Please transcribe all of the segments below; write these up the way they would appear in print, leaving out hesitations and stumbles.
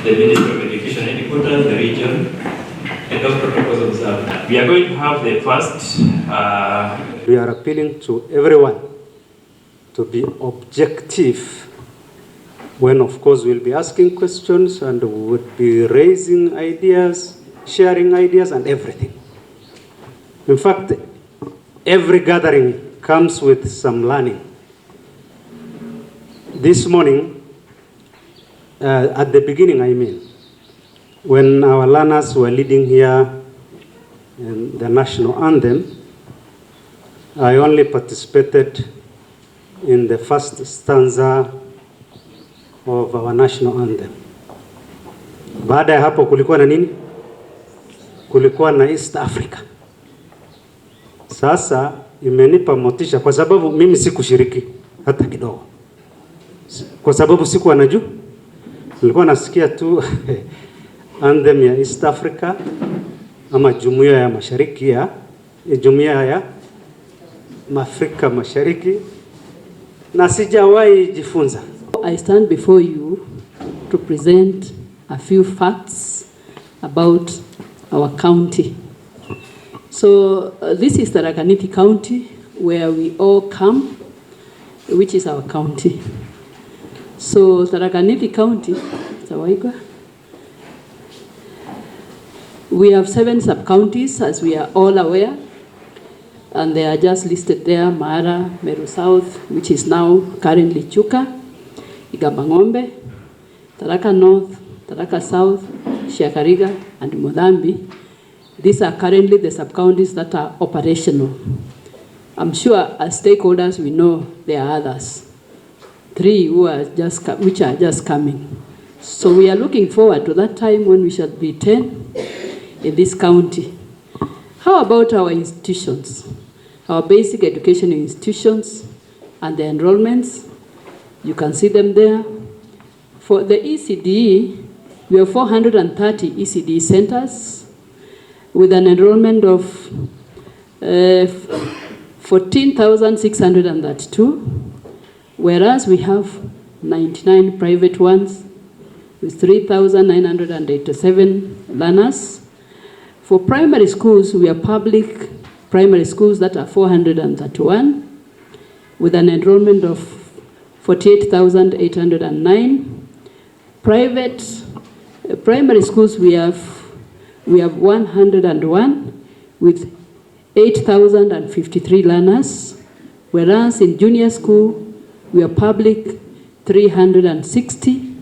the Ministry of Education headquarters, the region, and those protocols observed. We are going to have the first... We are appealing to everyone to be objective when, of course, we'll be asking questions and we would be raising ideas, sharing ideas and everything. In fact, every gathering comes with some learning. This morning, at the beginning, I mean, when our learners were leading here in the national anthem, I only participated in the first stanza of our national anthem. Baada ya hapo kulikuwa na nini? Kulikuwa na East Africa. Sasa imenipa motisha kwa sababu mimi sikushiriki hata kidogo. Kwa sababu sikuwa najua. Nilikuwa nasikia tu anthem ya East Africa ama Jumuiya ya Mashariki ya Jumuiya ya Afrika Mashariki na sijawahi jifunza. I stand before you to present a few facts about our county. So this is Tharaka Nithi County, where we all come, which is our county. So Tharaka Nithi County, we have 7 sub-counties, as we are all aware, and they are just listed there: Mara, Meru South, which is now currently Chuka, Igabangombe, Tharaka North, Tharaka South, Shiakariga, and Modambi. These are currently the sub-counties that are operational. I'm sure as stakeholders we know there are others, 3 which are just coming. So we are looking forward to that time when we shall be 10 in this county. How about our institutions? Our basic education institutions and the enrollments, you can see them there. For the ECDE, we have 430 ECDE centers with an enrollment of 14,632, whereas we have 99 private ones with 3,987 learners. For primary schools, we have public primary schools that are 431 with an enrollment of 48,809. Private primary schools, we have 101 with 8,053 learners, whereas in junior school, we are public 360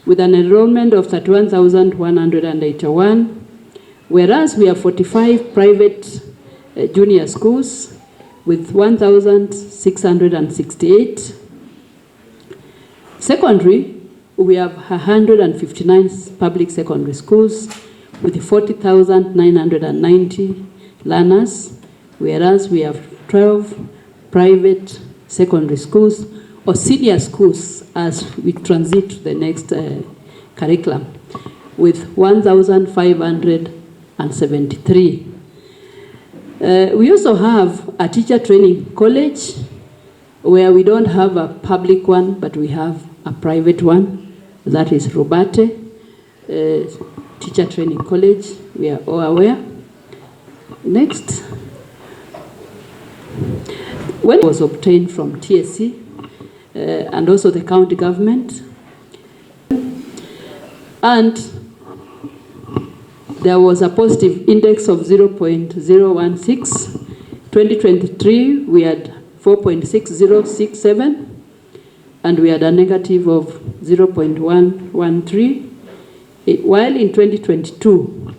with an enrollment of 31,181, whereas we have 45 private junior schools with 1,668. Secondary, we have 159 public secondary schools with 40,990 learners, whereas we have 12 private secondary schools or senior schools as we transit to the next curriculum with 1,573. We also have a teacher training college where we don't have a public one, but we have a private one. That is Robate Teacher Training College. We are all aware. Next. When it was obtained from TSC and also the county government, and there was a positive index of 0.016. 2023, we had 4.6067, and we had a negative of 0.113. While in 2022,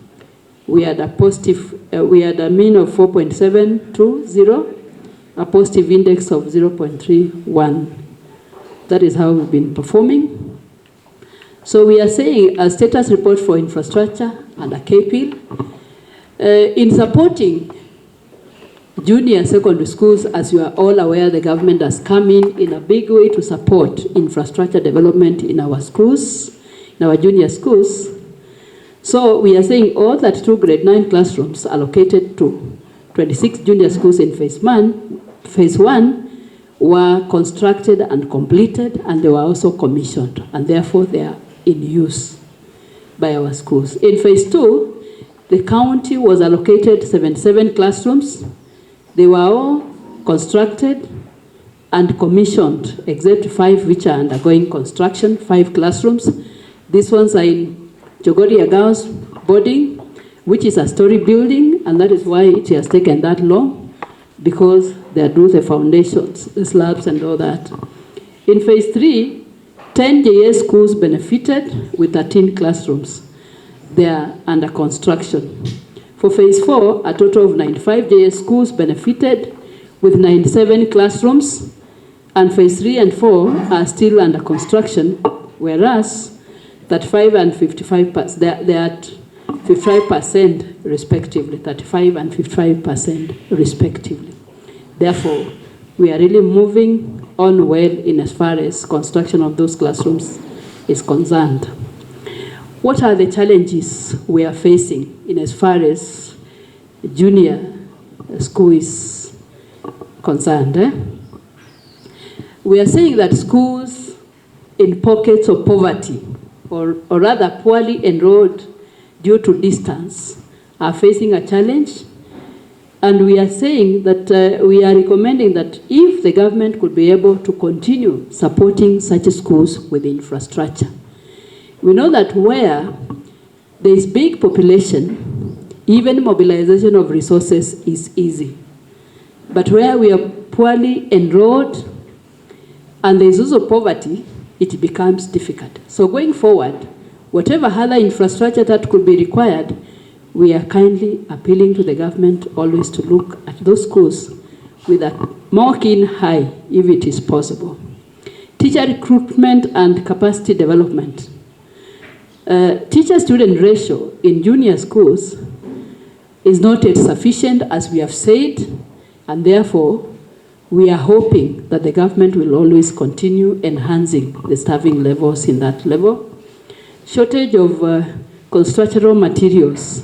we had a positive, we had a mean of 4.720, a positive index of 0.31. That is how we've been performing. So we are saying a status report for infrastructure and a KPIL. In supporting junior secondary schools, as you are all aware, the government has come in a big way to support infrastructure development in our schools, in our junior schools. So we are saying all 32 grade 9 classrooms allocated to 26 junior schools in phase 1 were constructed and completed, and they were also commissioned, and therefore they are in use. by our schools. In phase 2, the county was allocated 77 classrooms. They were all constructed and commissioned, except 5 which are undergoing construction, 5 classrooms. These ones are in Jogoria Girls Boarding, which is a story building, and that is why it has taken that long, because they do the foundations, the slabs and all that. In phase 3, 10 JS schools benefited with 13 classrooms. They are under construction. For phase 4, a total of 95 JS schools benefited with 97 classrooms, and phase 3 and 4 are still under construction, whereas 35 and 55%, they are at 55% respectively, 35 and 55% respectively. Therefore, we are really moving on well in as far as construction of those classrooms is concerned. What are the challenges we are facing in as far as junior school is concerned? We are saying that schools in pockets of poverty, or rather poorly enrolled due to distance, are facing a challenge. And we are saying that we are recommending that if the government could be able to continue supporting such schools with infrastructure. We know that where there is big population, even mobilization of resources is easy. But where we are poorly enrolled and there is also poverty, it becomes difficult. So going forward, whatever other infrastructure that could be required, we are kindly appealing to the government always to look at those schools with a more keen eye, if it is possible. Teacher recruitment and capacity development. Teacher-student ratio in junior schools is not yet sufficient, as we have said, and therefore we are hoping that the government will always continue enhancing the staffing levels in that level. Shortage of constructional materials.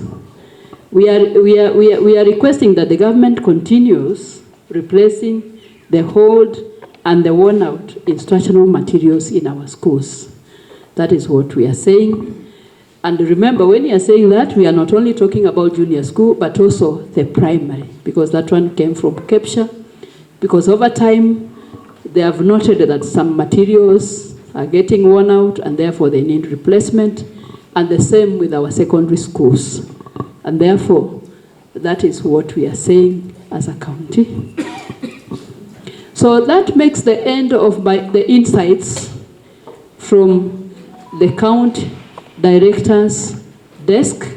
We are requesting that the government continues replacing the old and the worn out instructional materials in our schools. That is what we are saying. And remember, when you are saying that, we are not only talking about junior school, but also the primary, because that one came from capture. Because over time, they have noted that some materials are getting worn out and therefore they need replacement, and the same with our secondary schools. And therefore, that is what we are saying as a county. So that makes the end of the insights from the county director's desk.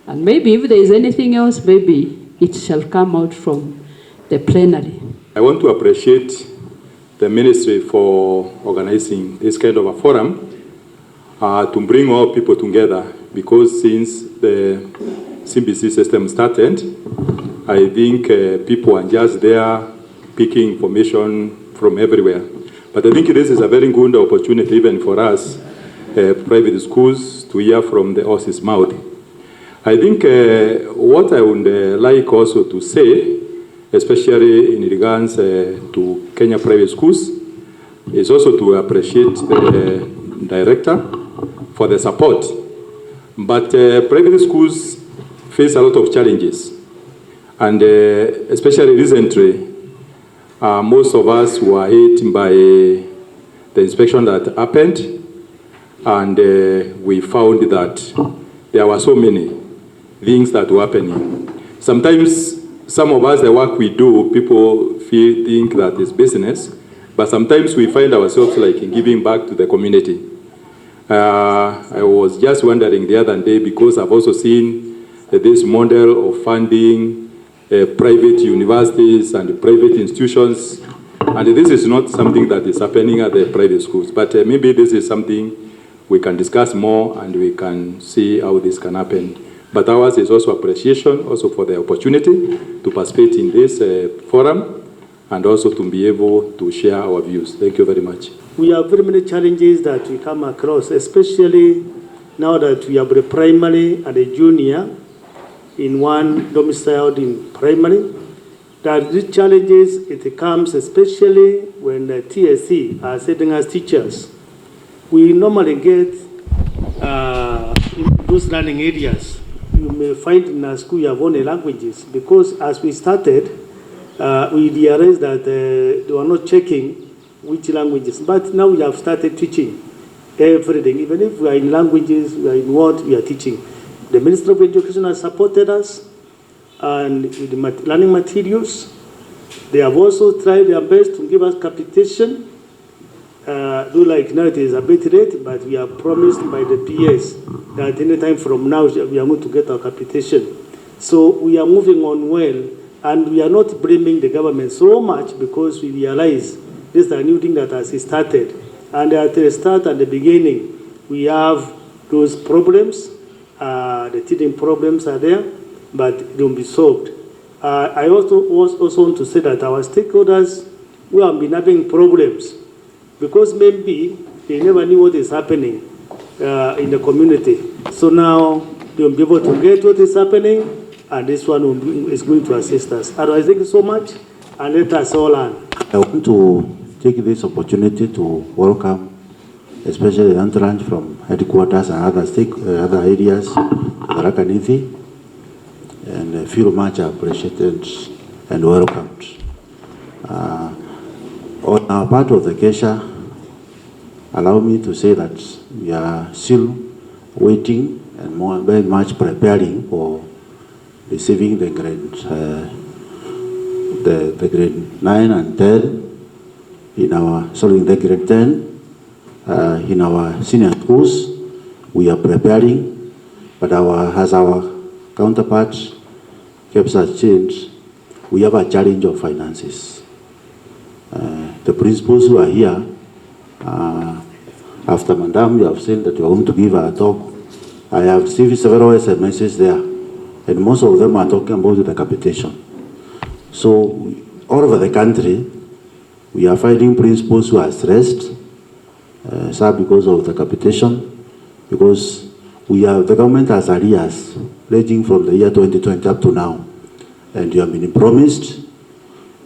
And maybe if there is anything else, maybe it shall come out from the plenary. I want to appreciate the ministry for organizing this kind of a forum to bring all people together, because since the CBC system started, I think people are just there picking information from everywhere. But I think this is a very good opportunity even for us, private schools, to hear from the horse's mouth. I think what I would like also to say, especially in regards to Kenya private schools, is also to appreciate the director for the support. But private schools face a lot of challenges. And especially recently, most of us were hit by the inspection that happened, and we found that there were so many things that were happening. Sometimes some of us, the work we do, people think that it's business, but sometimes we find ourselves like giving back to the community. I was just wondering the other day, because I've also seen this model of funding private universities and private institutions, and this is not something that is happening at the private schools, but maybe this is something we can discuss more and we can see how this can happen. But ours is also appreciation also for the opportunity to participate in this forum and also to be able to share our views. Thank you very much. We have very many challenges that we come across, especially now that we have the primary and the junior in one domiciled in primary. That these challenges, it comes especially when the TSC are sitting as teachers. We normally get in those learning areas, you may find in a school you have only languages, because as we started, we realized that they were not checking which languages. But now we have started teaching everything. Even if we are in languages, we are in what we are teaching. The Ministry of Education has supported us and with the learning materials. They have also tried their best to give us capitation. Though like now it is a bit late, but we are promised by the PS that any time from now we are going to get our capitation. So we are moving on well, and we are not blaming the government so much, because we realize this is a new thing that has started. And at the start and the beginning, we have those problems. The teething problems are there, but they will be solved. I also want to say that our stakeholders who have been having problems, because maybe they never knew what is happening in the community. So now they will be able to get what is happening, and this one is going to assist us. Otherwise, thank you so much, and let us all learn. I want to take this opportunity to welcome, especially the entrance from headquarters and other areas, Tharaka, Nithi, and feel much appreciated and welcomed. On our part of the Kesha, allow me to say that we are still waiting and very much preparing for receiving the grade, the grade 9 and 10 in our, the grade 10 in our senior schools. We are preparing, but as our counterparts keeps us changed, we have a challenge of finances. The principals who are here, after Madam, you have said that you are going to give a talk. I have received several SMSs there, and most of them are talking about the capitation. So, all over the country, we are finding principals who are stressed, some because of the capitation, because the government has arrears ranging from the year 2020 up to now, and you have been promised,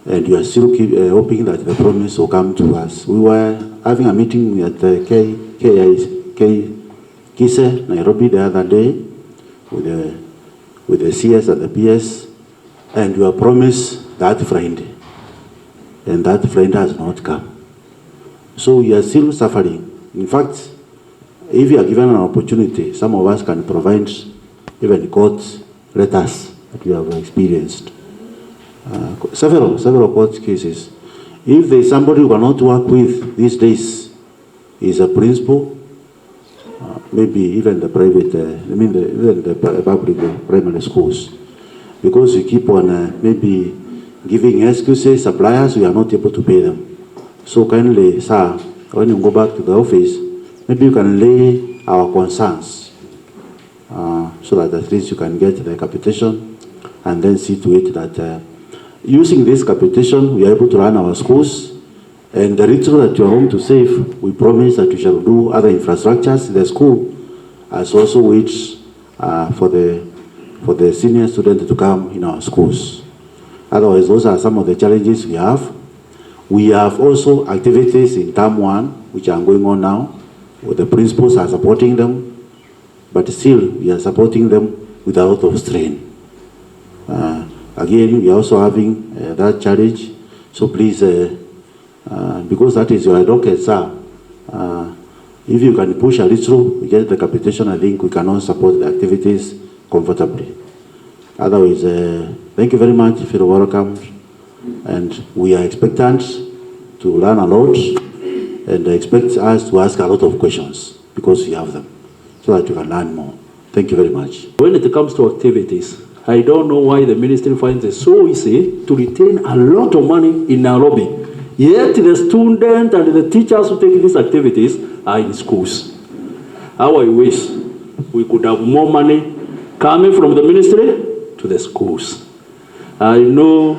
and you are still hoping that the promise will come to us. We were having a meeting at the Kise, Nairobi, the other day with the CS and the PS, and you are promised that Friday, and that Friday has not come. So we are still suffering. In fact, if you are given an opportunity, some of us can provide even court letters that we have experienced. Several court cases. If there is somebody who cannot work with these days, is a principal, maybe even the private, even the public primary schools, because we keep on maybe giving excuses, suppliers, we are not able to pay them. So kindly, sir, when you go back to the office, maybe you can lay our concerns so that at least you can get the capitation, and then see to it that using this capitation, we are able to run our schools, and the little that you are going to save, we promise that we shall do other infrastructures in the school, as also which for the senior students to come in our schools. Otherwise, those are some of the challenges we have. We have also activities in term 1, which are going on now, where the principals are supporting them, but still we are supporting them with a lot of strain. Again, we are also having that challenge, so please, because that is your docket, sir, if you can push a little, we get the capitation, I think we cannot support the activities comfortably. Otherwise, thank you very much, feel welcome, and we are expectant to learn a lot, and expect us to ask a lot of questions, because we have them, so that you can learn more. Thank you very much. When it comes to activities, I don't know why the ministry finds it so easy to retain a lot of money in Nairobi. Yet the students and the teachers who take these activities are in schools. How I wish we could have more money coming from the ministry to the schools. I know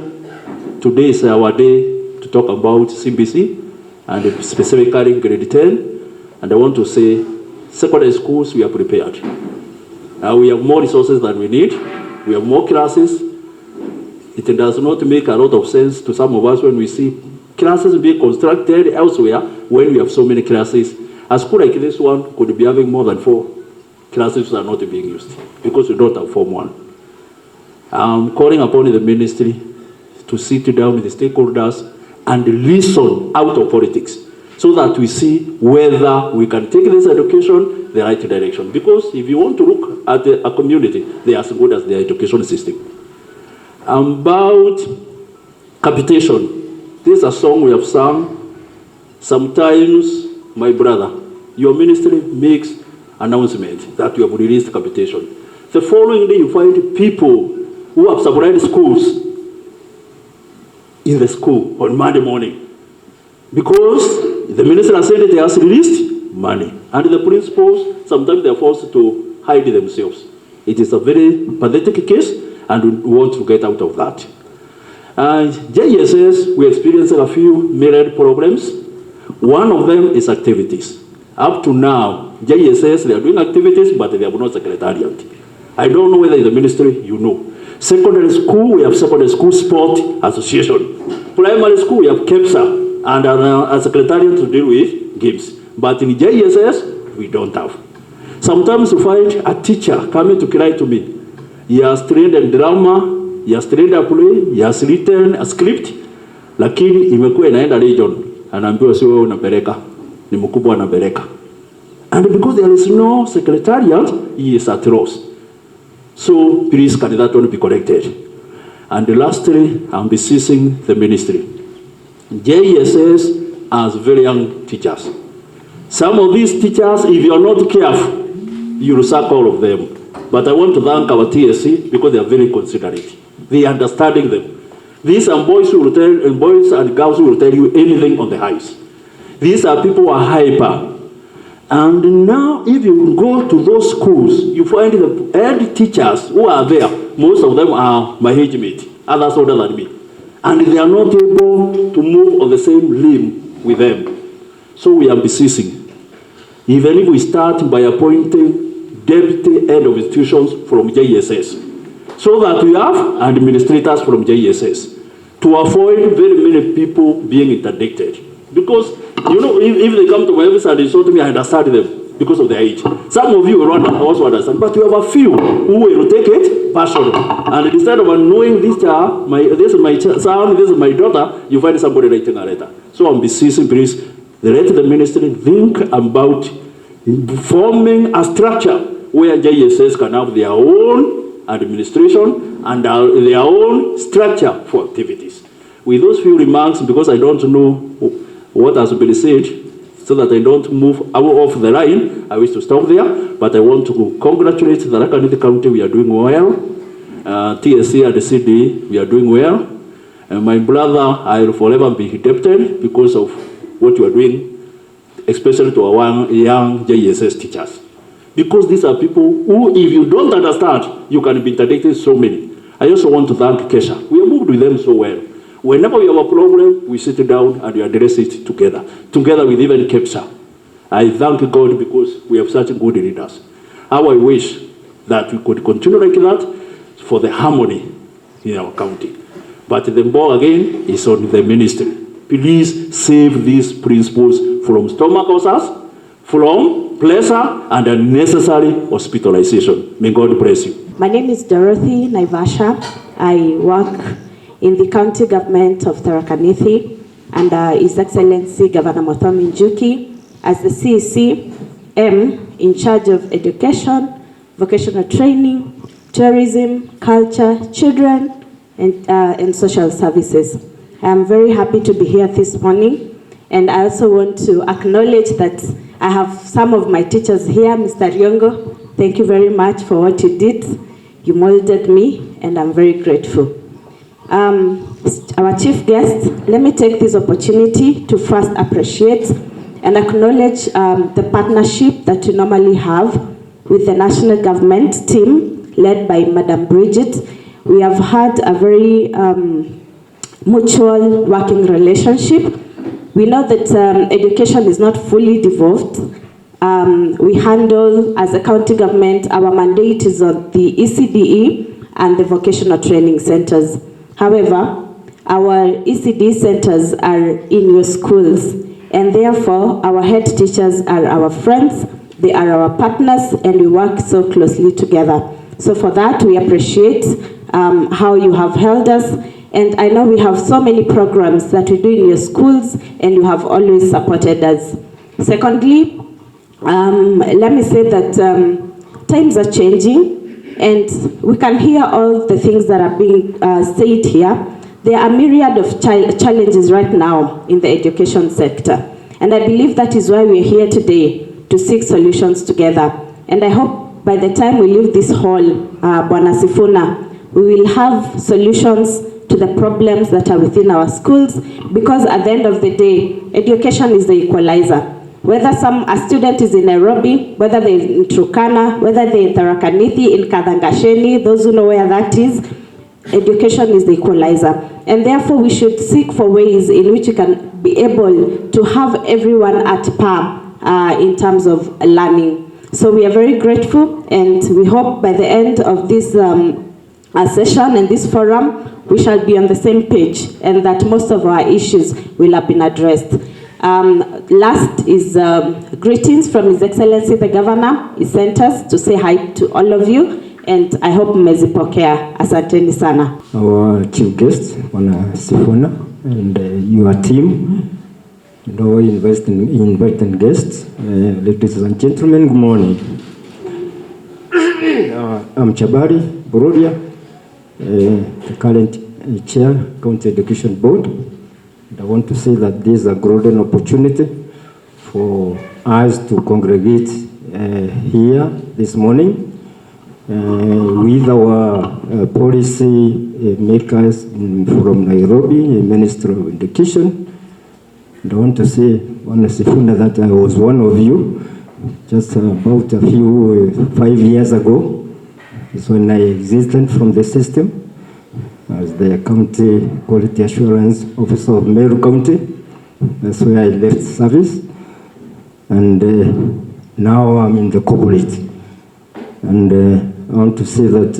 today is our day to talk about CBC and specifically grade 10. And I want to say, secondary schools, we are prepared. We have more resources than we need. We have more classes. It does not make a lot of sense to some of us when we see classes being constructed elsewhere when we have so many classes. A school like this one could be having more than 4 classes are not being used because we don't have Form 1. I'm calling upon the ministry to sit down with the stakeholders and listen out of politics so that we see whether we can take this education the right direction. Because if you want to look at a community, they are as good as their education system. About capitation, this is a song we have sung. Sometimes, my brother, your ministry makes announcement that you have released capitation. The following day, you find people who have supplied schools in the school on Monday morning because the minister has said that he has released money. And the principals, sometimes they are forced to hide themselves. It is a very pathetic case, and we want to get out of that. And JSS, we experienced a few myriad problems. One of them is activities. Up to now, JSS, they are doing activities, but they have no secretariat. I don't know whether in the ministry you know. Secondary school, we have secondary school sport association. Primary school, we have KEPSA and a secretariat to deal with games. But in JSS, we don't have. Sometimes you find a teacher coming to cry to me. He has trained in drama, he has trained a play, he has written a script, lakini imekuwa inaenda region. Anaambiwa sio unapeleka, ni mkubwa anapeleka. And because there is no secretariat, he is at loss. So please, can that one be corrected? And lastly, I'm beseeching the ministry. JSS has very young teachers. Some of these teachers, if you are not careful, you will sack all of them. But I want to thank our TSC because they are very considerate. They are understanding them. These are boys who will tell, and boys and girls who will tell you anything on the highs. These are people who are hyper. And now, if you go to those schools, you find the head teachers who are there. Most of them are my age mate, others older than me. And they are not able to move on the same limb with them. So we are beseeching. Even if we start by appointing deputy head of institutions from JSS, so that we have administrators from JSS, to avoid very many people being interdicted. Because you know, if they come to my office and insult me, I understand them because of their age. Some of you will not also understand, but you have a few who will take it personally. And instead of knowing this child, this is my son, this is my daughter, you find somebody writing a letter. So I'm beseeching, please, let the ministry think about forming a structure where JSS can have their own administration and their own structure for activities. With those few remarks, because I don't know what has been said, so that I don't move off the line, I wish to stop there, but I want to congratulate the Tharaka Nithi County, we are doing well. TSC and the CD, we are doing well. And my brother, I will forever be indebted because of what you are doing, especially to our young JSS teachers. Because these are people who, if you don't understand, you can be interdicted so many. I also want to thank Kesha. We have moved with them so well. Whenever we have a problem, we sit down and we address it together with even KEPSA. I thank God because we have such good leaders. How I wish that we could continue like that for the harmony in our county. But the ball again is on the ministry. Please save these principles from stomach ulcers, from pleasure, and unnecessary hospitalization. May God bless you. My name is Dorothy Naivasha. I work in the county government of Tharaka Nithi under His Excellency Governor Mothomi Njuki as the CEC-M in charge of education, vocational training, tourism, culture, children, and social services. I am very happy to be here this morning, and I also want to acknowledge that I have some of my teachers here. Mr. Riongo, thank you very much for what you did. You molded me, and I'm very grateful. Our chief guest, let me take this opportunity to first appreciate and acknowledge the partnership that we normally have with the national government team led by Madam Bridget. We have had a very mutual working relationship. We know that education is not fully devolved. We handle, as a county government, our mandate is on the ECDE and the vocational training centers. However, our ECD centers are in your schools, and therefore our head teachers are our friends They are our partners and we work so closely together. So for that, we appreciate how you have held us. And I know we have so many programs that we do in your schools and you have always supported us. Secondly, let me say that times are changing and we can hear all the things that are being said here. There are a myriad of challenges right now in the education sector. And I believe that is why we're here today, to seek solutions together. And I hope by the time we leave this hall, Bwana Sifuna, we will have solutions to the problems that are within our schools, because at the end of the day, education is the equalizer. Whether a student is in Nairobi, whether they're in Turkana, whether they're in Tharaka Nithi, in Kadangasheni, those who know where that is, education is the equalizer. And therefore we should seek for ways in which we can be able to have everyone at par in terms of learning. So we are very grateful and we hope by the end of this session and this forum, we shall be on the same page and that most of our issues will have been addressed. Last is greetings from His Excellency the Governor. He sent us to say hi to all of you and I hope mmezipokea. Asanteni sana. Our chief guest, Bwana Sifuna, and your team, and all invited guests, ladies and gentlemen, good morning. I'm Chabari Burudia, the current chair, County Education Board. And I want to say that this is a golden opportunity for us to congregate here this morning with our policy makers from Nairobi, Minister of Education. And I want to say, Bwana Sifuna, that I was one of you just about 5 years ago. It's when I exited from the system as the County Quality Assurance Officer of Meru County. That's where I left service. And now I'm in the corporate. And I want to say that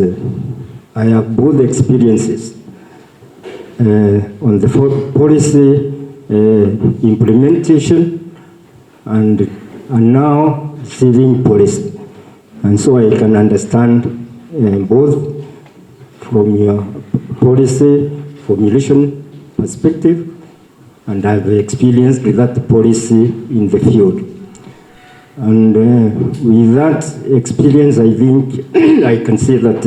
I have both experiences on the policy implementation and now receiving policy. And so I can understand both from your policy formulation perspective, and I've experienced that policy in the field. And with that experience, I think I can say that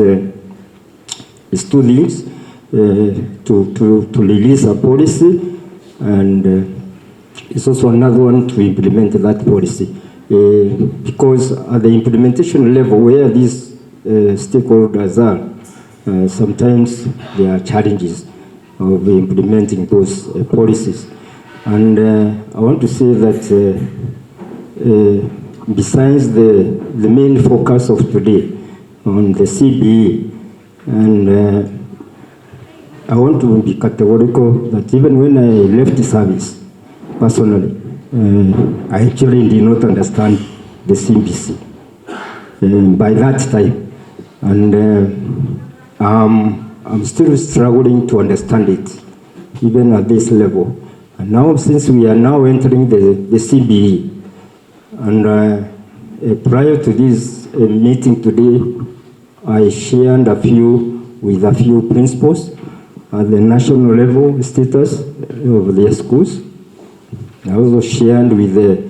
it's two things, to release a policy, and it's also another one to implement that policy. Because at the implementation level, where these stakeholders are, sometimes there are challenges of implementing those policies. And I want to say that besides the main focus of today on the CBE, and I want to be categorical that even when I left the service, personally, I actually did not understand the CBC by that time. And I'm still struggling to understand it, even at this level. And now, since we are now entering the CBE, and prior to this meeting today, I shared with a few principals at the national level status of their schools. I also shared with the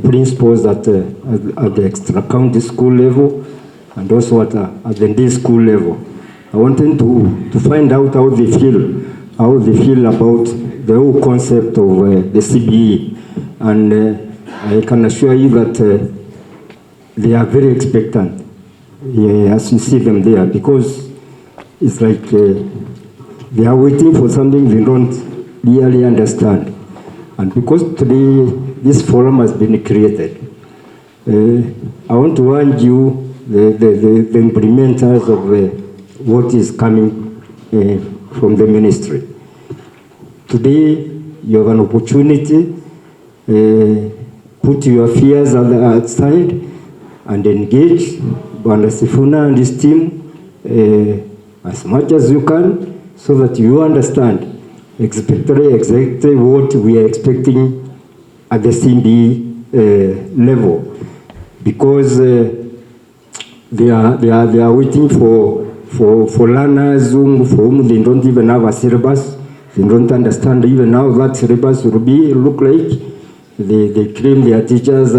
principals at the extra-county school level and also at the day school level. I wanted to find out how they feel about the whole concept of the CBE. And I can assure you that they are very expectant as you see them there, because it's like they are waiting for something they don't really understand. And because today this forum has been created, I want to urge you, the implementers of what is coming from the ministry. Today you have an opportunity, put your fears aside and engage Bwana Sifuna and his team as much as you can, so that you understand exactly what we are expecting at the CBE level. because they are waiting for learners for whom they don't even have a syllabus. They don't understand even how that syllabus will look like. They claim their teachers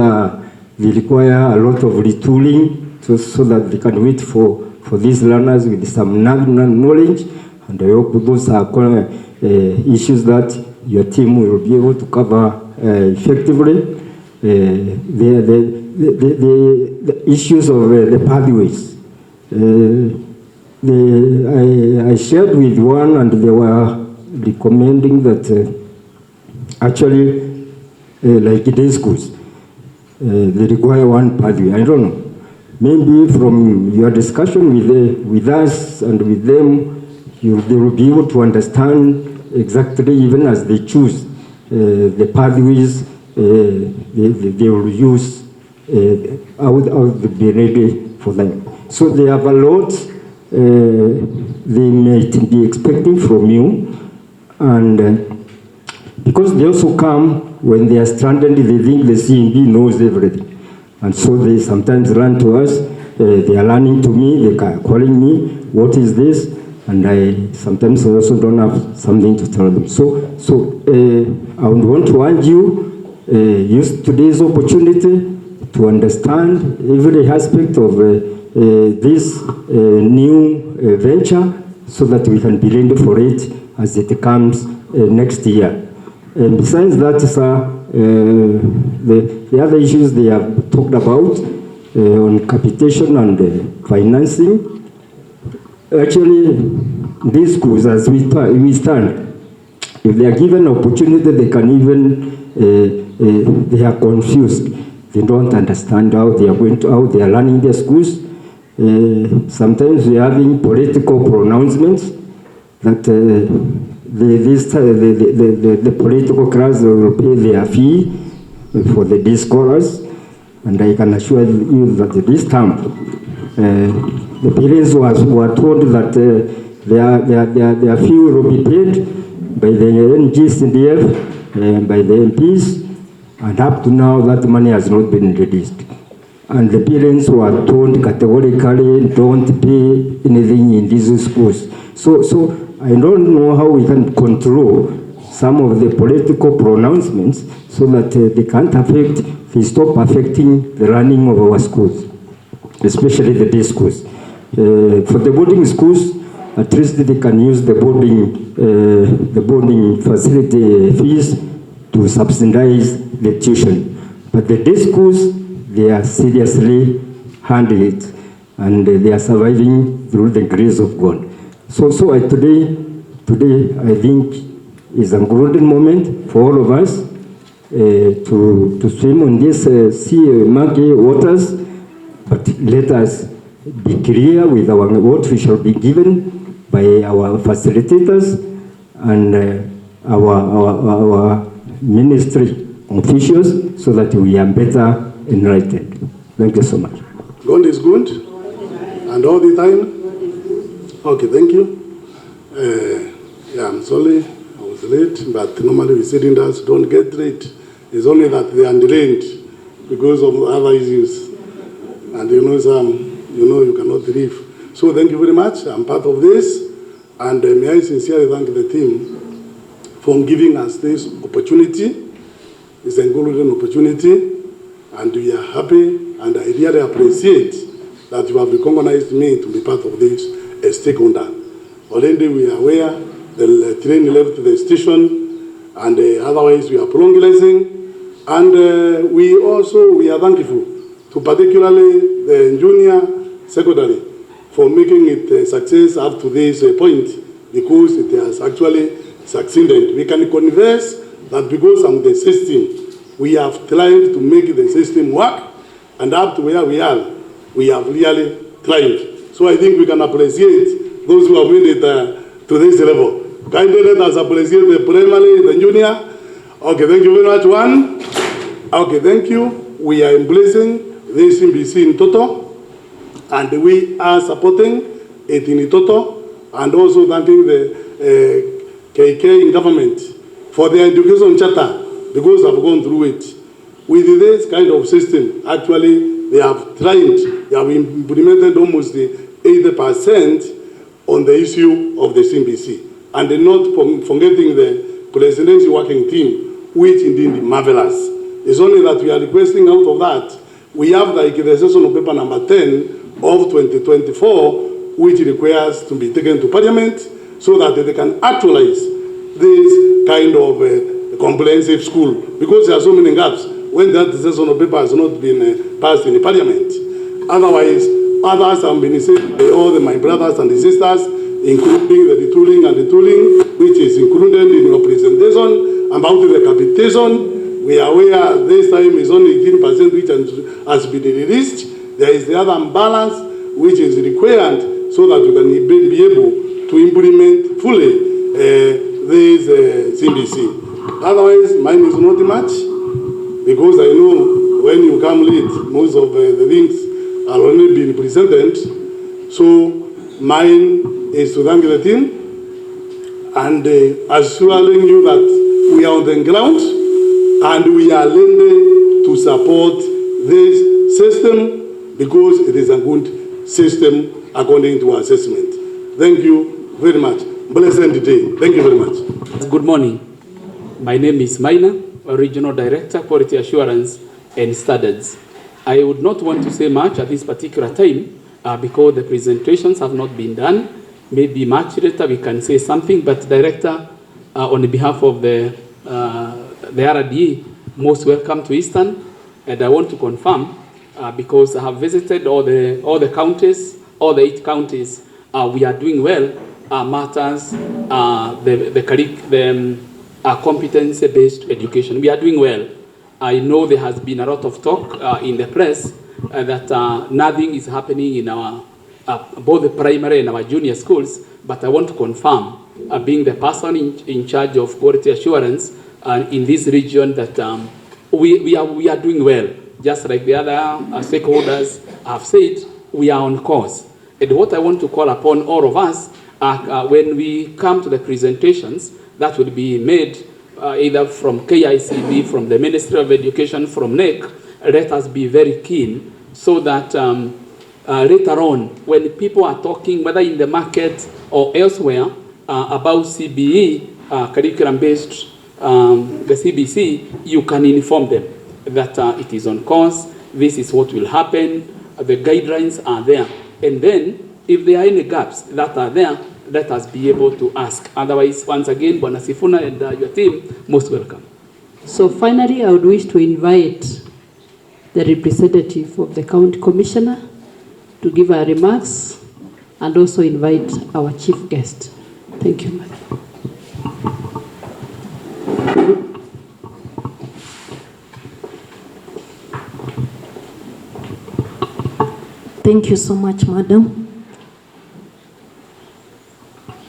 they require a lot of retooling so that they can wait for these learners with some knowledge. And I hope those are issues that your team will be able to cover effectively. The issues of the pathways. I shared with one, and they were recommending that actually, like day schools, they require one pathway. I don't know. Maybe from your discussion with us and with them, they will be able to understand exactly, even as they choose the pathways they will use, how to be ready for them. So they have a lot they may be expecting from you, and because they also come when they are stranded, they think the CMB knows everything. And so they sometimes run to us, they are learning to me, they are calling me, what is this? And I sometimes also don't have something to tell them. So I would want to urge you, use today's opportunity to understand every aspect of this new venture so that we can be ready for it as it comes next year. And besides that, sir, the other issues they have talked about on capitation and financing. Actually, these schools, as we stand, if they are given opportunity, they can even, they are confused. They don't understand how they are learning their schools. Sometimes we are having political pronouncements that the political class will pay their fee for the day scholars, and I can assure you that this time the parents were told that their fee will be paid by the NGCDF, by the MPs, and up to now that money has not been released. And the parents were told categorically, don't pay anything in these schools. So I don't know how we can control some of the political pronouncements so that they stop affecting the running of our schools, especially the day schools. For the boarding schools, at least they can use the boarding facility fees to subsidize the tuition. But the day schools, they are seriously handled, and they are surviving through the grace of God. So today I think is a golden moment for all of us to swim on this murky waters. But let us be clear with what we shall be given by our facilitators and our ministry officials, so that we are better enlightened. Thank you so much. God is good, and all the time. Okay, thank you. I'm sorry I was late, but normally we citizens don't get late. It's only that they are delayed because of other issues, and you cannot leave. So thank you very much. I'm part of this, and may I sincerely thank the team for giving us this opportunity. It's a golden opportunity, and we are happy, and I really appreciate that you have recognized me to be part of this stakeholder. Already we are aware the train left the station, and otherwise we are progressing, and we are thankful to particularly the junior secondary for making it a success up to this point, because it has actually succeeded. We can converse that because of the system, we have tried to make the system work, and up to where we are, we have really tried. So I think we can appreciate those who have made it to this level. Kindly let us appreciate the primary, the junior. Okay, thank you very much. One. Okay, thank you. We are embracing this CBC in total, and we are supporting it in total, and also thanking the KK in government for their education charter, because I've gone through it. With this kind of system, actually, they have implemented almost 80% on the issue of the CBC. And not forgetting the presidency working team, which indeed is marvelous. It's only that we are requesting out of that, we have like the session of paper number 10 of 2024, which requires to be taken to Parliament so that they can actualize this kind of comprehensive school, because there are so many gaps when that session of paper has not been passed in the Parliament. Otherwise, others have been said by all my brothers and sisters, including the retooling and the tooling, which is included in your presentation about the capitation. We are aware this time is only 18% which has been released. There is the other balance which is required so that you can be able to implement fully this CBC. Otherwise, mine is not much, because I know when you come late, most of the things are already being presented. So mine is to thank the team and assuring you that we are on the ground and we are ready to support this system because it is a good system according to our assessment. Thank you very much. Blessed day. Thank you very much. Good morning. My name is Maina, Regional Director, Quality Assurance and Standards. I would not want to say much at this particular time because the presentations have not been done. Maybe much later we can say something, but Director, on behalf of the RDE, most welcome to Eastern. And I want to confirm, because I have visited all the counties, all the 8 counties, we are doing well. Matters, the competency-based education. We are doing well. I know there has been a lot of talk in the press that nothing is happening in our both the primary and our junior schools, but I want to confirm, being the person in charge of quality assurance in this region, that we are doing well. Just like the other stakeholders have said, we are on course. And what I want to call upon all of us, when we come to the presentations that will be made either from KICD, from the Ministry of Education, from NEC, let us be very keen so that later on, when people are talking, whether in the market or elsewhere, about CBE, curriculum-based, the CBC, you can inform them that it is on course, this is what will happen, the guidelines are there. And then, if there are any gaps that are there, let us be able to ask. Otherwise, once again, Bwana Sifuna and your team, most welcome. So finally, I would wish to invite the representative of the County Commissioner to give our remarks and also invite our chief guest. Thank you, Madam. Thank you so much, Madam.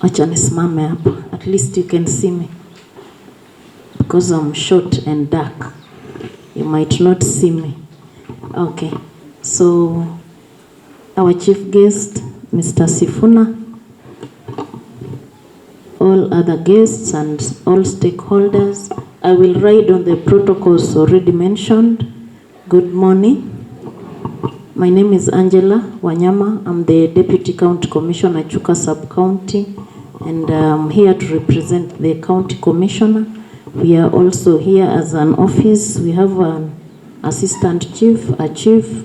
Acha nisimame hapa. At least you can see me. Because I'm short and dark. You might not see me. Okay. So, our chief guest, Mr. Sifuna, all other guests and all stakeholders, I will ride on the protocols already mentioned. Good morning. My name is Angela Wanyama. I'm the Deputy County Commissioner, Chuka Sub-County, and I'm here to represent the County Commissioner. We are also here as an office. We have an Assistant Chief, a Chief,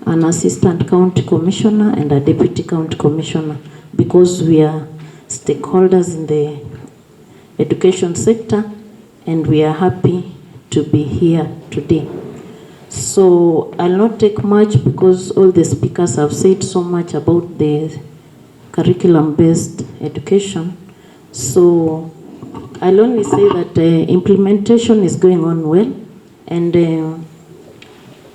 an Assistant County Commissioner, and a Deputy County Commissioner, because we are stakeholders in the education sector, and we are happy to be here today. So I'll not take much because all the speakers have said so much about the curriculum-based education. So I'll only say that implementation is going on well, and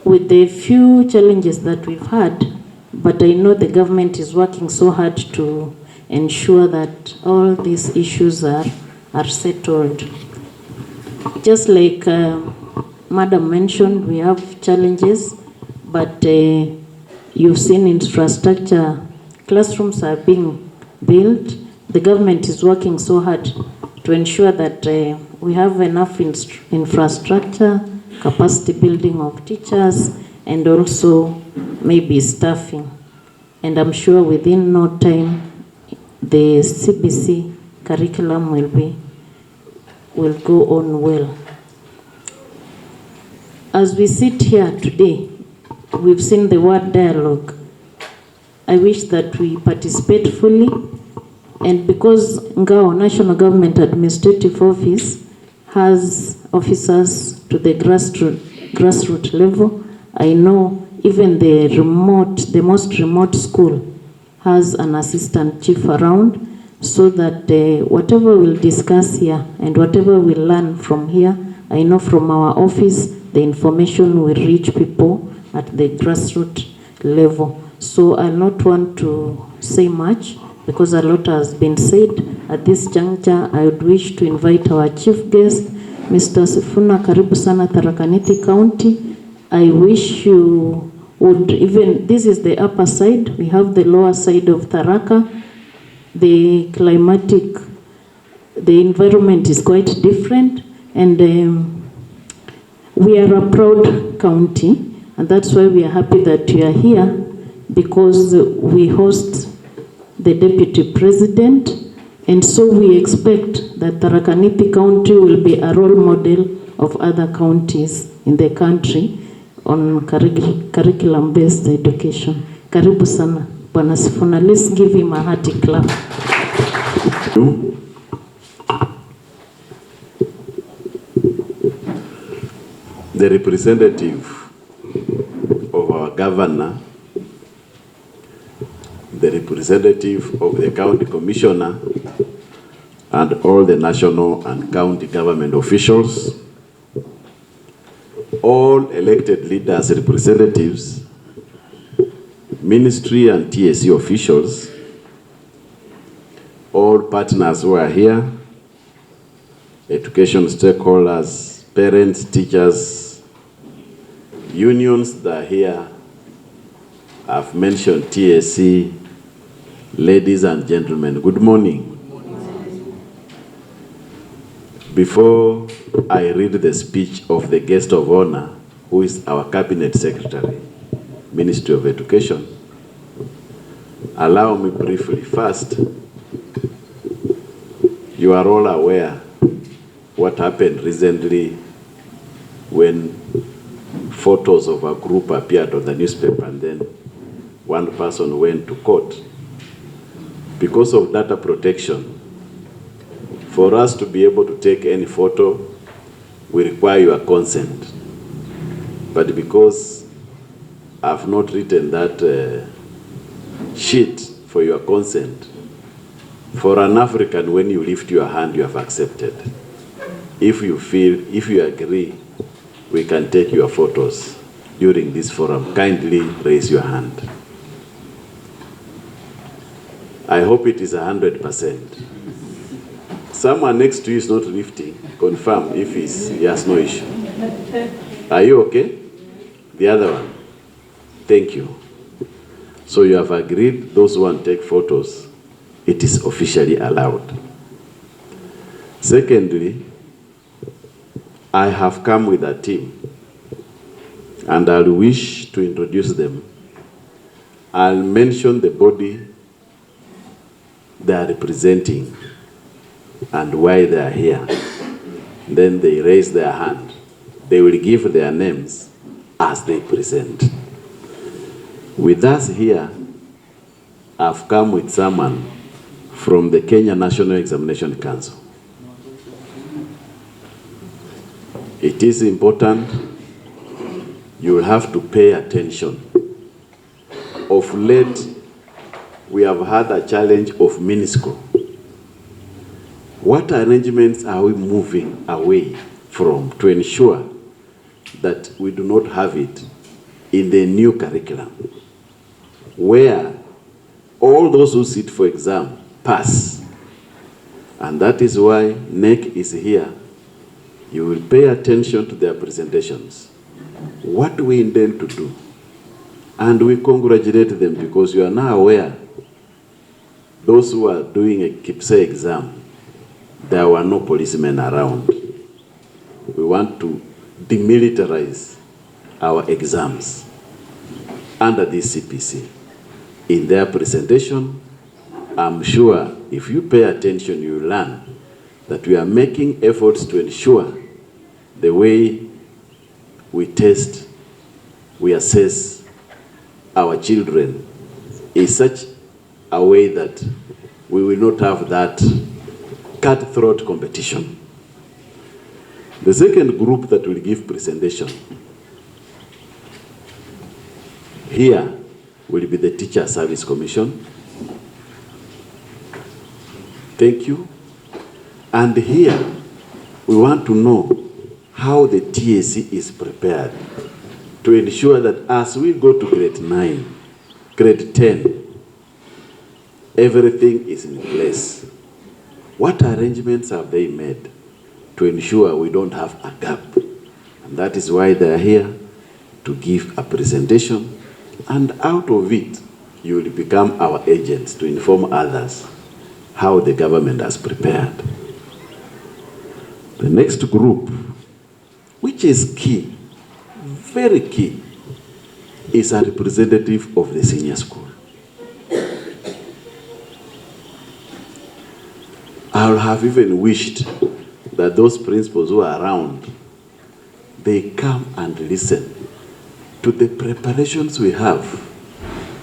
with the few challenges that we've had, but I know the government is working so hard to ensure that all these issues are settled. Just like Madam mentioned, we have challenges, but you've seen infrastructure, classrooms are being built. The government is working so hard to ensure that we have enough infrastructure, capacity building of teachers, and also maybe staffing. And I'm sure within no time, the CBC curriculum will go on well. As we sit here today, we've seen the word dialogue. I wish that we participate fully, and because Ngao National Government Administrative Office has officers to the grassroots level, I know even the most remote school has an assistant chief around, so that whatever we'll discuss here and whatever we'll learn from here, I know from our office, the information will reach people at the grassroots level. So I'll not want to say much because a lot has been said. At this juncture, I would wish to invite our chief guest, Mr. Sifuna. Karibu sana Tharaka Nithi County. I wish you would even, this is the upper side, we have the lower side of Tharaka. The climatic, the environment is quite different, and we are a proud county, and that's why we are happy that you are here, because we host the deputy president, and so we expect that Tharaka Nithi County will be a role model of other counties in the country on curriculum-based education. Karibu sana, Bwana Sifuna. Let's give him a hearty clap. The representative of our governor, the representative of the county commissioner, and all the national and county government officials, all elected leaders, representatives, ministry and TSC officials, all partners who are here, education stakeholders, parents, teachers, unions that are here. I've mentioned TSC, ladies and gentlemen, good morning. Before I read the speech of the guest of honor, who is our cabinet secretary, Ministry of Education, allow me briefly. First, you are all aware what happened recently when photos of a group appeared on the newspaper and then one person went to court. Because of data protection, for us to be able to take any photo, we require your consent. But because I've not written that sheet for your consent, for an African, when you lift your hand, you have accepted. If you agree, we can take your photos during this forum. Kindly raise your hand. I hope it is 100%. Someone next to you is not lifting. Confirm if he has no issue. Are you okay? The other one. Thank you. So you have agreed, those who want to take photos, it is officially allowed. Secondly, I have come with a team, and I'll wish to introduce them. I'll mention the body they are representing and why they are here. Then they raise their hand. They will give their names as they present. With us here, I've come with someone from the Kenya National Examination Council. It is important. You will have to pay attention. Of late, we have had a challenge of MINISCO. What arrangements are we moving away from to ensure that we do not have it in the new curriculum, where all those who sit for exam pass? And that is why NEC is here. You will pay attention to their presentations, what we intend to do. And we congratulate them because you are now aware, those who are doing a KIPSE exam, there were no policemen around. We want to demilitarize our exams. under this CPC. In their presentation, I'm sure if you pay attention, you will learn that we are making efforts to ensure the way we test, we assess our children is such a way that we will not have that cutthroat competition. The second group that will give presentation here will be the Teacher Service Commission. Thank you. And here we want to know how the TSC is prepared to ensure that as we go to grade 9, grade 10, everything is in place. What arrangements have they made to ensure we don't have a gap? And that is why they are here to give a presentation, and out of it, you will become our agents to inform others how the government has prepared. The next group, which is key, very key, is a representative of the senior school. I would have even wished that those principals who are around, they come and listen to the preparations we have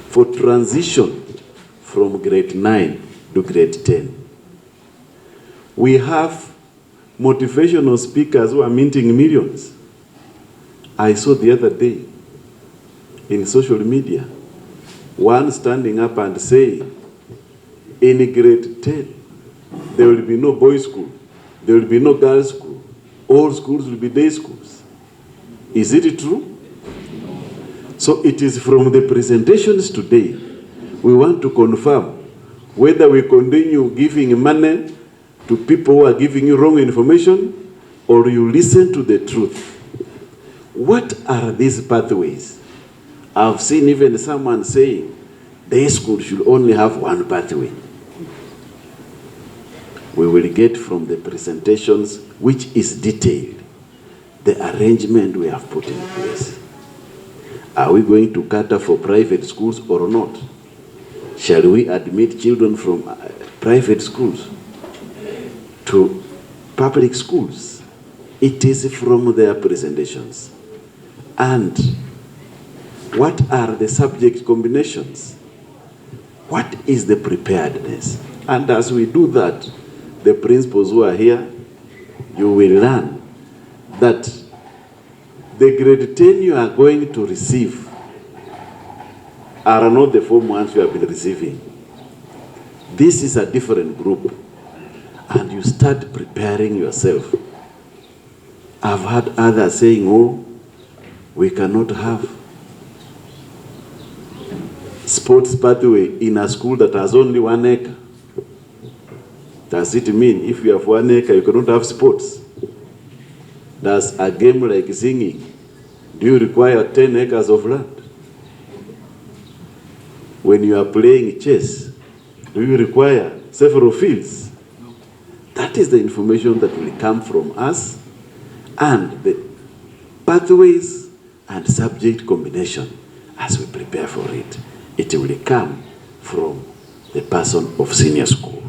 for transition from grade 9 to grade 10. We have motivational speakers who are minting millions. I saw the other day in social media, one standing up and saying, in grade 10, there will be no boys' school, there will be no girls' school, all schools will be day schools. Is it true? So it is from the presentations today, we want to confirm whether we continue giving money to people who are giving you wrong information, or you listen to the truth. What are these pathways? I've seen even someone saying day school should only have one pathway. We will get from the presentations, which is detailed, the arrangement we have put in place. Are we going to cater for private schools or not? Shall we admit children from private schools to public schools? It is from their presentations. And what are the subject combinations? What is the preparedness? And as we do that, the principals who are here, you will learn that the grade 10 you are going to receive are not the form ones you have been receiving. This is a different group, and you start preparing yourself. I've had others saying, oh, we cannot have sports pathway in a school that has only 1 acre. Does it mean if you have 1 acre, you cannot have sports? Does a game like singing, do you require 10 acres of land? When you are playing chess, do you require several fields? That is the information that will come from us, and the pathways and subject combination as we prepare for it. It will come from the person of senior school.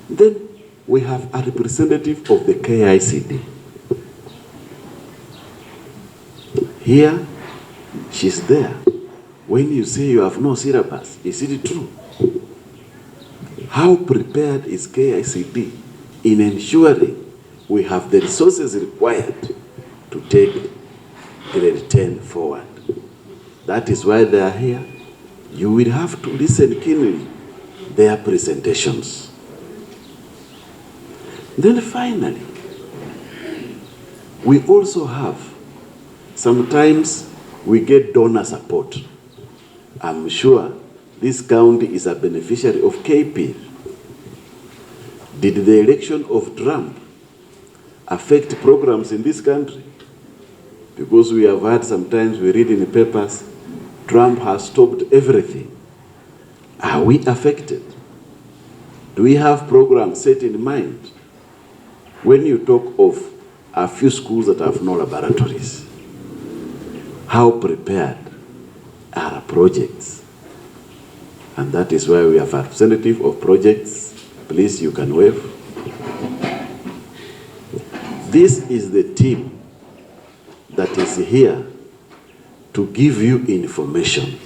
Then we have a representative of the KICD. Here, she's there. When you say you have no syllabus, is it true? How prepared is KICD in ensuring we have the resources required to take grade 10 forward? That is why they are here. You will have to listen keenly their presentations. Then finally, we also have, sometimes we get donor support. I'm sure this county is a beneficiary of KP. Did the election of Trump affect programs in this country? Because we have had, sometimes we read in the papers, Trump has stopped everything. Are we affected? Do we have programs set in mind? When you talk of a few schools that have no laboratories, how prepared are our projects. And that is why we have a representative of projects. Please, you can wave. This is the team that is here to give you information.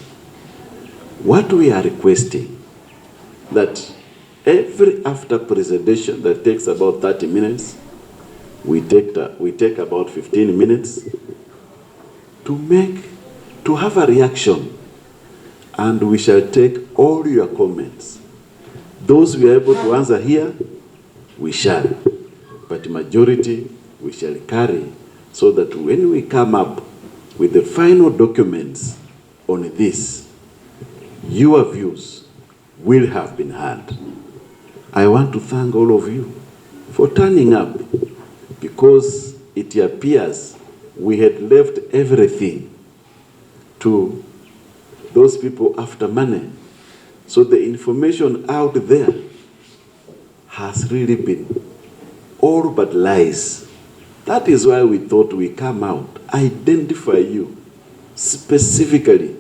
What we are requesting, that every after presentation that takes about 30 minutes, we take about 15 minutes to have a reaction, and we shall take all your comments. Those we are able to answer here, we shall, but majority we shall carry, so that when we come up with the final documents on this, your views will have been heard. I want to thank all of you for turning up, because it appears we had left everything to those people after money. So the information out there has really been all but lies. That is why we thought we come out, identify you specifically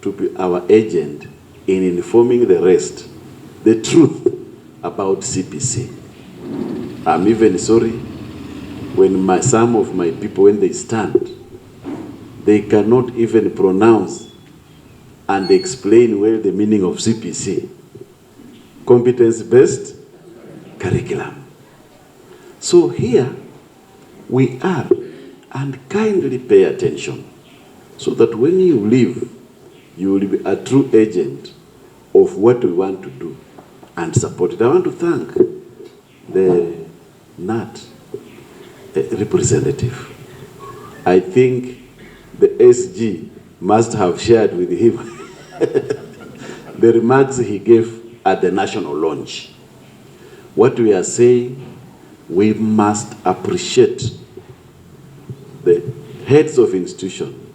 to be our agent in informing the rest the truth about CPC. I'm even sorry when some of my people, when they stand, they cannot even pronounce and explain well the meaning of CPC. Competence-based curriculum. So here we are, and kindly pay attention, so that when you leave, you will be a true agent of what we want to do and support it. I want to thank the NAT representative. I think the SG must have shared with him the remarks he gave at the national launch. What we are saying, we must appreciate the heads of institution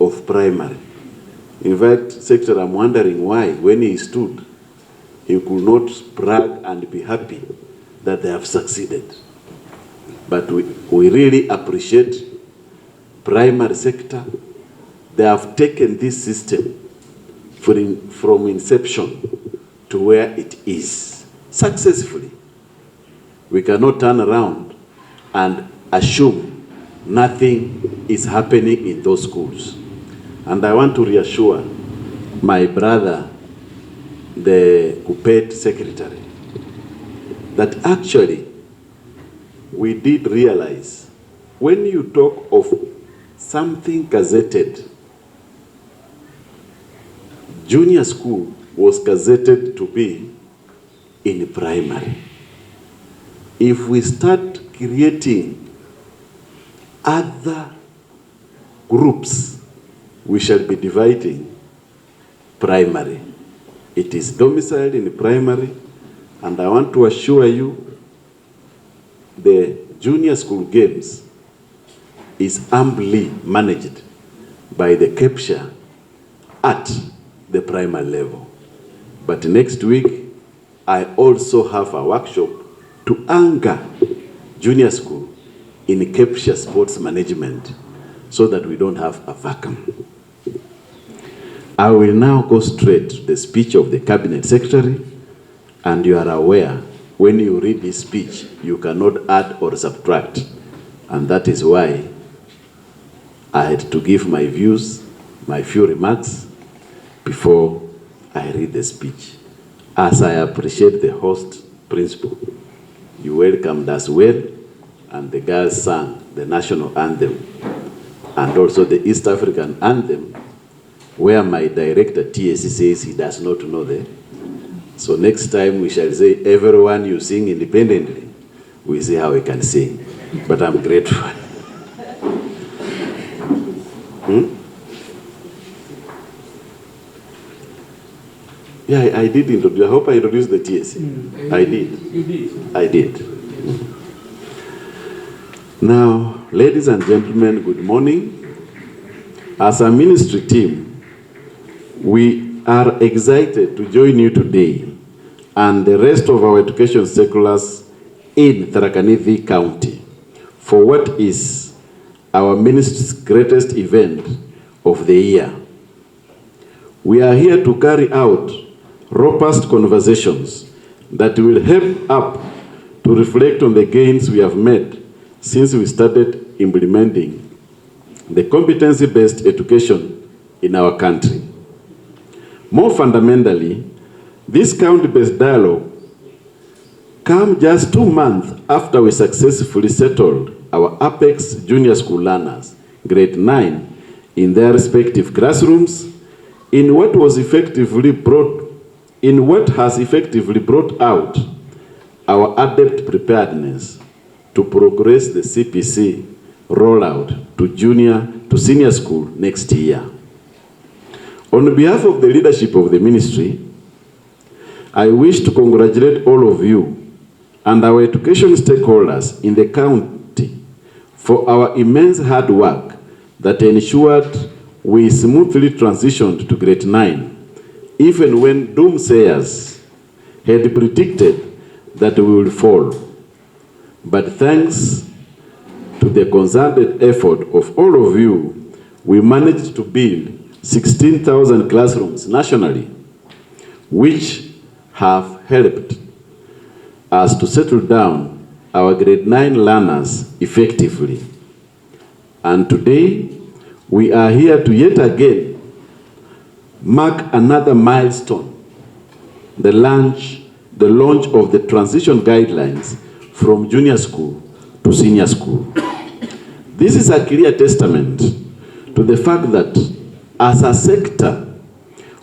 of primary. In fact, Secretary, I'm wondering why, when he stood, he could not brag and be happy that they have succeeded. But we really appreciate primary sector. They have taken this system from inception to where it is successfully. We cannot turn around and assume nothing is happening in those schools. And I want to reassure my brother, the KUPPET secretary, that actually we did realize when you talk of something gazetted, junior school was gazetted to be in primary. If we start creating other groups, we shall be dividing primary. It is domiciled in primary, and I want to assure you the junior school games is amply managed by the capture at the primary level. But next week, I also have a workshop to anchor junior school in capture sports management so that we don't have a vacuum. I will now go straight to the speech of the Cabinet Secretary, and you are aware when you read this speech, you cannot add or subtract, and that is why I had to give my views, my few remarks, before I read the speech. As I appreciate the host principal, you welcomed us well, and the girls sang the national anthem, and also the East African anthem, where my director, TSC, says he does not know them. So next time we shall say, everyone you sing independently, we see how we can sing. But I'm grateful. Yeah, I did introduce. I hope I introduced the TSC. I did. You did. I did. Now, ladies and gentlemen, good morning. As a ministry team, we are excited to join you today and the rest of our education circulars in Tharaka Nithi County for what is our ministry's greatest event of the year. We are here to carry out robust conversations that will help up to reflect on the gains we have made since we started implementing the competency-based education in our country. More fundamentally, this county-based dialogue comes just 2 months after we successfully settled our Apex Junior School learners, grade 9, in their respective classrooms, in what has effectively brought out our adept preparedness to progress the CPC rollout to senior school next year. On behalf of the leadership of the ministry, I wish to congratulate all of you and our education stakeholders in the county for our immense hard work that ensured we smoothly transitioned to grade 9, even when doomsayers had predicted that we would fall. But thanks to the concerted effort of all of you, we managed to build 16,000 classrooms nationally, which have helped us to settle down our grade 9 learners effectively. And today, we are here to yet again mark another milestone, the launch of the transition guidelines from junior school to senior school. This is a clear testament to the fact that as a sector,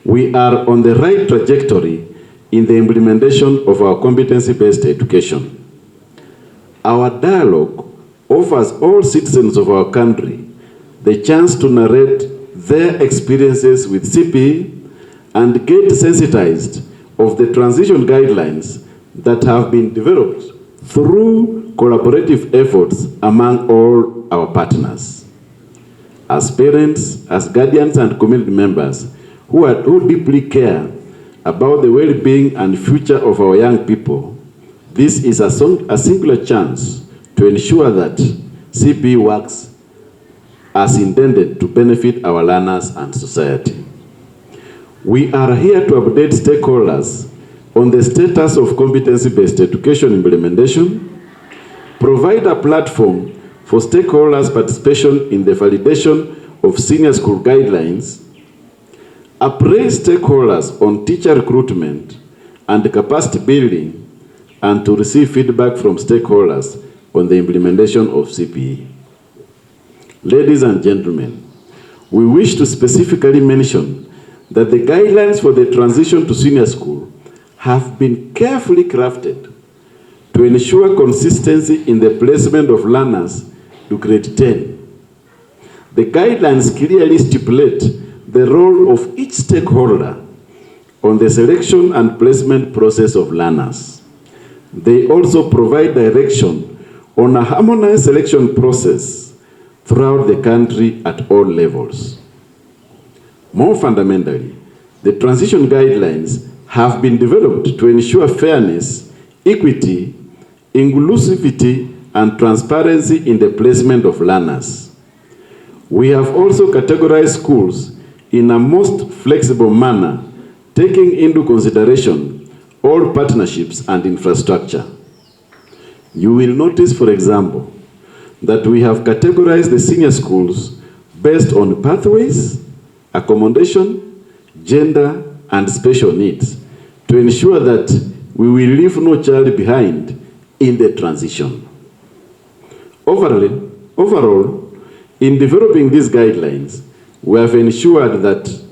we are on the right trajectory in the implementation of our competency-based education. Our dialogue offers all citizens of our country the chance to narrate their experiences with CPE and get sensitized of the transition guidelines that have been developed through collaborative efforts among all our partners. As parents, as guardians and community members who deeply care about the well-being and future of our young people, this is a singular chance to ensure that CPE works as intended to benefit our learners and society. We are here to update stakeholders on the status of competency-based education implementation, provide a platform for stakeholders' participation in the validation of senior school guidelines, appraise stakeholders on teacher recruitment and capacity building, and to receive feedback from stakeholders on the implementation of CPE. Ladies and gentlemen, we wish to specifically mention that the guidelines for the transition to senior school have been carefully crafted to ensure consistency in the placement of learners to grade 10. The guidelines clearly stipulate the role of each stakeholder on the selection and placement process of learners. They also provide direction on a harmonized selection process throughout the country at all levels. More fundamentally, the transition guidelines have been developed to ensure fairness, equity, inclusivity, and transparency in the placement of learners. We have also categorized schools in a most flexible manner, taking into consideration all partnerships and infrastructure. You will notice, for example, that we have categorized the senior schools based on pathways, accommodation, gender, and special needs to ensure that we will leave no child behind in the transition. Overall, in developing these guidelines, we have ensured that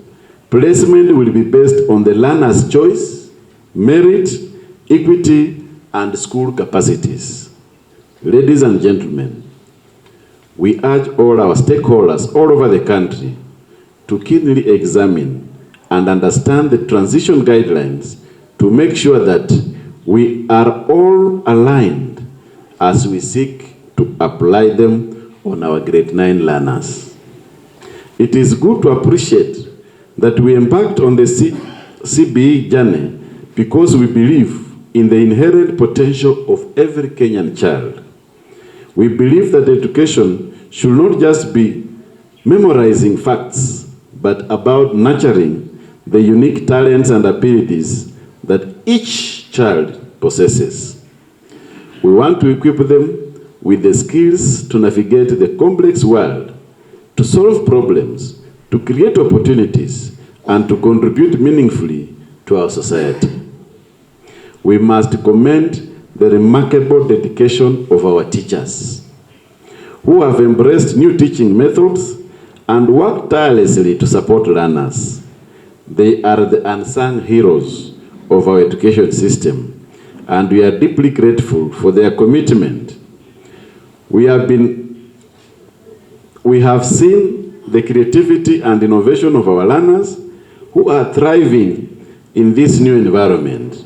placement will be based on the learner's choice, merit, equity, and school capacities. Ladies and gentlemen, we urge all our stakeholders all over the country to keenly examine and understand the transition guidelines to make sure that we are all aligned as we seek to apply them on our grade 9 learners. It is good to appreciate that we embarked on the CBE journey because we believe in the inherent potential of every Kenyan child. We believe that education should not just be memorizing facts, but about nurturing the unique talents and abilities that each child possesses. We want to equip them with the skills to navigate the complex world, to solve problems, to create opportunities, and to contribute meaningfully to our society. We must commend the remarkable dedication of our teachers, who have embraced new teaching methods and worked tirelessly to support learners. They are the unsung heroes of our education system, and we are deeply grateful for their commitment. We have seen the creativity and innovation of our learners who are thriving in this new environment.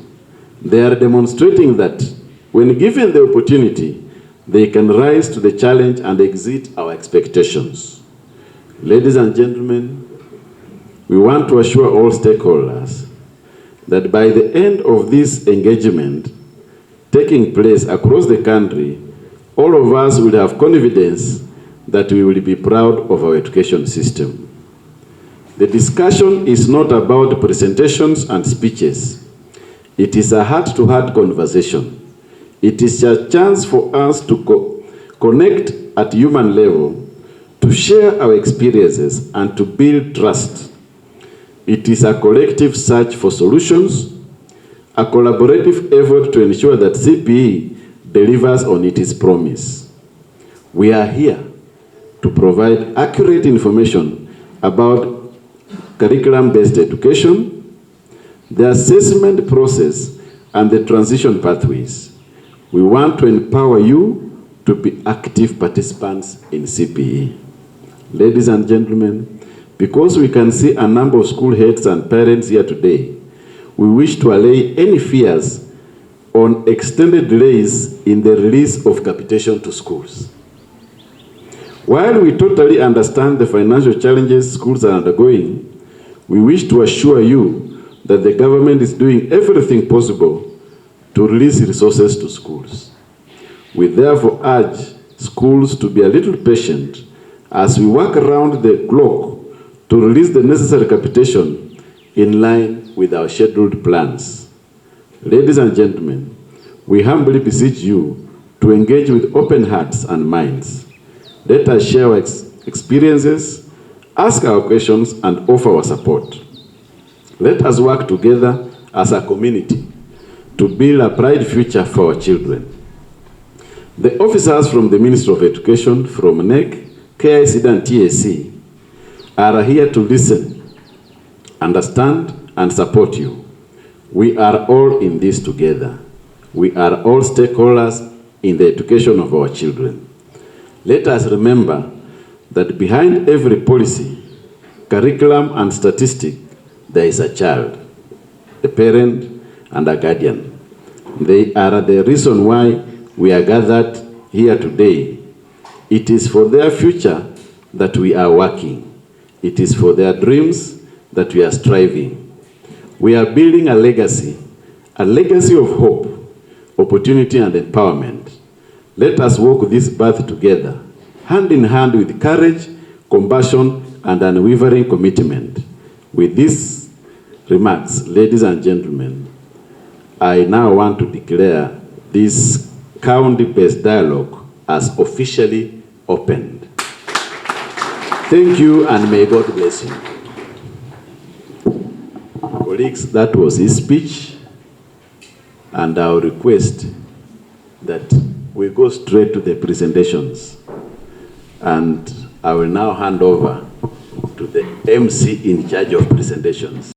They are demonstrating that when given the opportunity, they can rise to the challenge and exceed our expectations. Ladies and gentlemen, we want to assure all stakeholders that by the end of this engagement taking place across the country, all of us will have confidence that we will be proud of our education system. The discussion is not about presentations and speeches. It is a heart-to-heart conversation. It is a chance for us to connect at human level, to share our experiences, and to build trust. It is a collective search for solutions, a collaborative effort to ensure that CPE delivers on its promise. We are here to provide accurate information about curriculum-based education, the assessment process, and the transition pathways. We want to empower you to be active participants in CPE. Ladies and gentlemen, because we can see a number of school heads and parents here today, we wish to allay any fears on extended delays in the release of capitation to schools. While we totally understand the financial challenges schools are undergoing, we wish to assure you that the government is doing everything possible to release resources to schools. We therefore urge schools to be a little patient as we work around the clock to release the necessary capitation in line with our scheduled plans. Ladies and gentlemen, we humbly beseech you to engage with open hearts and minds. Let us share our experiences, ask our questions, and offer our support. Let us work together as a community to build a bright future for our children. The officers from the Ministry of Education, from NEC, KICD, and TSC are here to listen, understand, and support you. We are all in this together. We are all stakeholders in the education of our children. Let us remember that behind every policy, curriculum, and statistic, there is a child, a parent, and a guardian. They are the reason why we are gathered here today. It is for their future that we are working. It is for their dreams that we are striving. We are building a legacy of hope, opportunity, and empowerment. Let us walk this path together, hand in hand with courage, compassion, and unwavering commitment. With these remarks, ladies and gentlemen, I now want to declare this county-based dialogue as officially opened. Thank you, and may God bless you. Colleagues, that was his speech, and I'll request that we go straight to the presentations. And I will now hand over to the MC in charge of presentations.